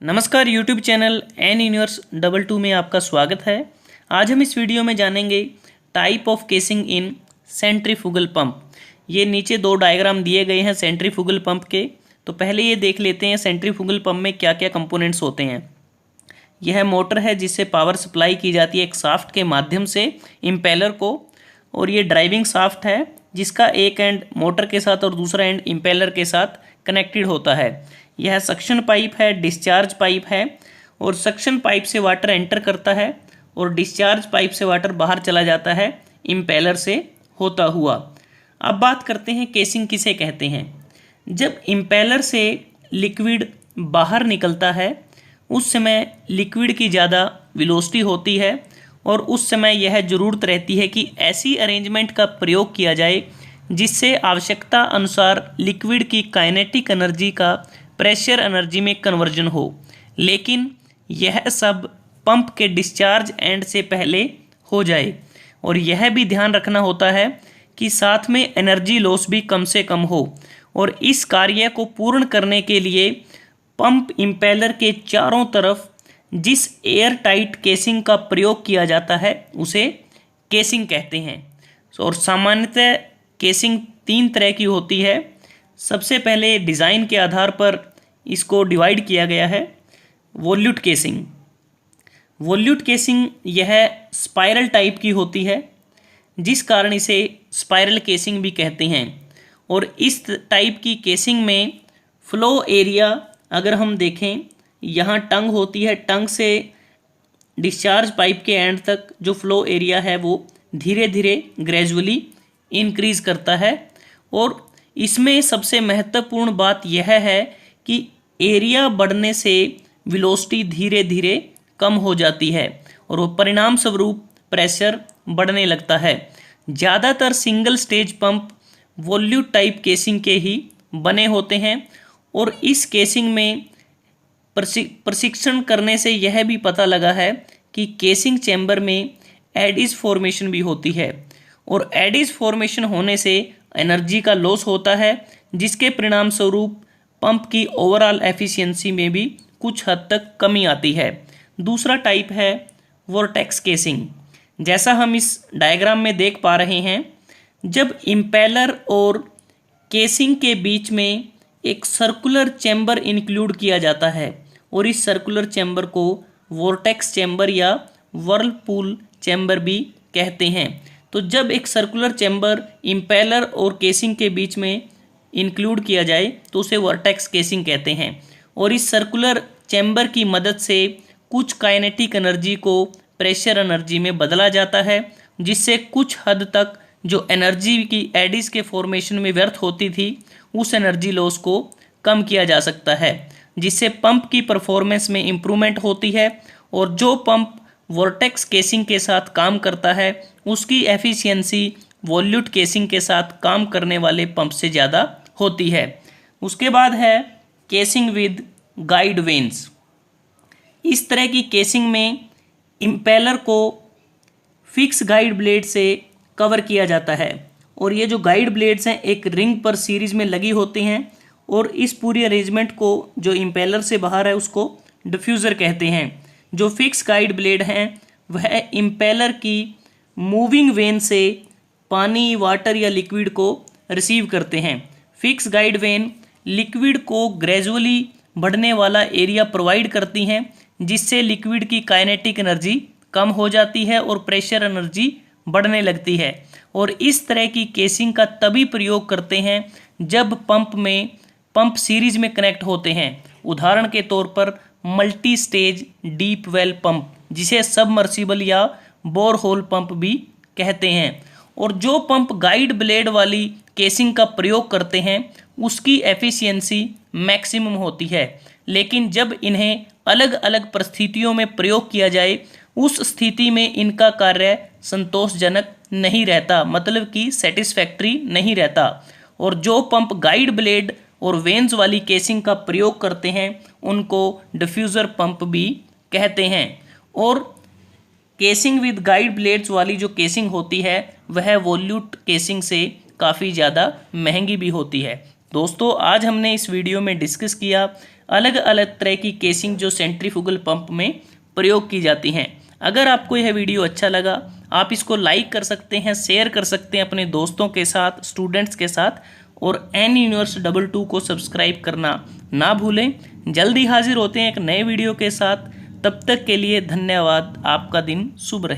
नमस्कार YouTube channel N universe 22 में आपका स्वागत है। आज हम इस वीडियो में जानेंगे type of casing in centrifugal pump. ये नीचे दो डायग्राम दिए गए हैं सेंट्रीफ्यूगल पंप के। तो पहले ये देख लेते हैं सेंट्रीफ्यूगल पंप में क्या क्या कंपोनेंट्स होते हैं। यह मोटर है जिससे पावर सप्लाई की जाती है एक शाफ्ट के माध्यम से इम्पेलर को, और ये ड्राइविंग शाफ्ट है जिसका एक एंड मोटर के साथ और दूसरा एंड इम्पेलर के साथ कनेक्टेड होता है। यह सक्शन पाइप है, डिस्चार्ज पाइप है, और सक्शन पाइप से वाटर एंटर करता है और डिस्चार्ज पाइप से वाटर बाहर चला जाता है इम्पेलर से होता हुआ। अब बात करते हैं केसिंग किसे कहते हैं। जब इम्पेलर से लिक्विड बाहर निकलता है उस समय लिक्विड की ज़्यादा वेलोसिटी होती है, और उस समय यह ज़रूरत रहती है कि ऐसी अरेंजमेंट का प्रयोग किया जाए जिससे आवश्यकता अनुसार लिक्विड की काइनेटिक एनर्जी का प्रेशर एनर्जी में कन्वर्जन हो, लेकिन यह सब पंप के डिस्चार्ज एंड से पहले हो जाए। और यह भी ध्यान रखना होता है कि साथ में एनर्जी लॉस भी कम से कम हो, और इस कार्य को पूर्ण करने के लिए पंप इम्पेलर के चारों तरफ जिस एयर टाइट केसिंग का प्रयोग किया जाता है उसे केसिंग कहते हैं। और सामान्यतः केसिंग तीन तरह की होती है। सबसे पहले डिज़ाइन के आधार पर इसको डिवाइड किया गया है। वॉल्यूट केसिंग। वॉल्यूट केसिंग यह स्पाइरल टाइप की होती है जिस कारण इसे स्पाइरल केसिंग भी कहते हैं। और इस टाइप की केसिंग में फ्लो एरिया अगर हम देखें, यहाँ टंग होती है, टंग से डिस्चार्ज पाइप के एंड तक जो फ्लो एरिया है वो धीरे धीरे ग्रेजुअली इंक्रीज करता है। और इसमें सबसे महत्वपूर्ण बात यह है कि एरिया बढ़ने से वेलोसिटी धीरे धीरे कम हो जाती है और वो परिणाम स्वरूप प्रेशर बढ़ने लगता है। ज़्यादातर single stage pump वॉल्यूट type casing के ही बने होते हैं, और इस केसिंग में प्रशिक्षण करने से यह भी पता लगा है कि केसिंग चैम्बर में एडिस फॉर्मेशन भी होती है, और एडिस फॉर्मेशन होने से एनर्जी का लॉस होता है जिसके परिणाम स्वरूप पंप की ओवरऑल एफिशिएंसी में भी कुछ हद तक कमी आती है। दूसरा टाइप है वोर्टेक्स केसिंग। जैसा हम इस डायग्राम में देख पा रहे हैं, जब इम्पेलर और केसिंग के बीच में एक सर्कुलर चैम्बर इंक्लूड किया जाता है, और इस सर्कुलर चैम्बर को वोर्टेक्स चैम्बर या व्हर्लपूल चैम्बर भी कहते हैं। तो जब एक सर्कुलर चैम्बर इम्पेलर और केसिंग के बीच में इंक्लूड किया जाए तो उसे वोर्टेक्स केसिंग कहते हैं। और इस सर्कुलर चैम्बर की मदद से कुछ काइनेटिक एनर्जी को प्रेशर एनर्जी में बदला जाता है, जिससे कुछ हद तक जो एनर्जी की एडिस के फॉर्मेशन में व्यर्थ होती थी उस एनर्जी लॉस को कम किया जा सकता है, जिससे पंप की परफॉर्मेंस में इम्प्रूवमेंट होती है। और जो पंप वोर्टेक्स केसिंग के साथ काम करता है उसकी एफिशिएंसी वॉल्यूट केसिंग के साथ काम करने वाले पंप से ज़्यादा होती है। उसके बाद है केसिंग विद गाइड वेन्स। इस तरह की केसिंग में इम्पेलर को फिक्स गाइड ब्लेड से कवर किया जाता है, और ये जो गाइड ब्लेड्स हैं एक रिंग पर सीरीज में लगी होती हैं, और इस पूरी अरेंजमेंट को जो इम्पेलर से बाहर है उसको डिफ्यूज़र कहते हैं। जो फिक्स गाइड ब्लेड हैं वह इम्पेलर की मूविंग वेन से पानी, वाटर या लिक्विड को रिसीव करते हैं। फिक्स गाइड वेन लिक्विड को ग्रेजुअली बढ़ने वाला एरिया प्रोवाइड करती हैं, जिससे लिक्विड की काइनेटिक एनर्जी कम हो जाती है और प्रेशर एनर्जी बढ़ने लगती है। और इस तरह की केसिंग का तभी प्रयोग करते हैं जब पंप सीरीज में कनेक्ट होते हैं। उदाहरण के तौर पर multi stage deep well pump, जिसे सबमर्सिबल या बोरहोल पंप भी कहते हैं। और जो पंप गाइड ब्लेड वाली केसिंग का प्रयोग करते हैं उसकी एफिशिएंसी मैक्सिमम होती है, लेकिन जब इन्हें अलग अलग परिस्थितियों में प्रयोग किया जाए उस स्थिति में इनका कार्य संतोषजनक नहीं रहता, मतलब कि सेटिस्फैक्ट्री नहीं रहता। और जो पंप गाइड ब्लेड और वेन्स वाली केसिंग का प्रयोग करते हैं उनको डिफ्यूज़र पंप भी कहते हैं। और केसिंग विद गाइड ब्लेड्स वाली जो केसिंग होती है वह वॉल्यूट केसिंग से काफ़ी ज़्यादा महंगी भी होती है। दोस्तों, आज हमने इस वीडियो में डिस्कस किया अलग अलग तरह की केसिंग जो सेंट्रीफ्यूगल पंप में प्रयोग की जाती हैं। अगर आपको यह वीडियो अच्छा लगा, आप इसको लाइक कर सकते हैं, शेयर कर सकते हैं अपने दोस्तों के साथ, स्टूडेंट्स के साथ, और एन यूनिवर्स 22 को सब्सक्राइब करना ना भूलें। जल्दी हाजिर होते हैं एक नए वीडियो के साथ। तब तक के लिए धन्यवाद। आपका दिन शुभ रहे।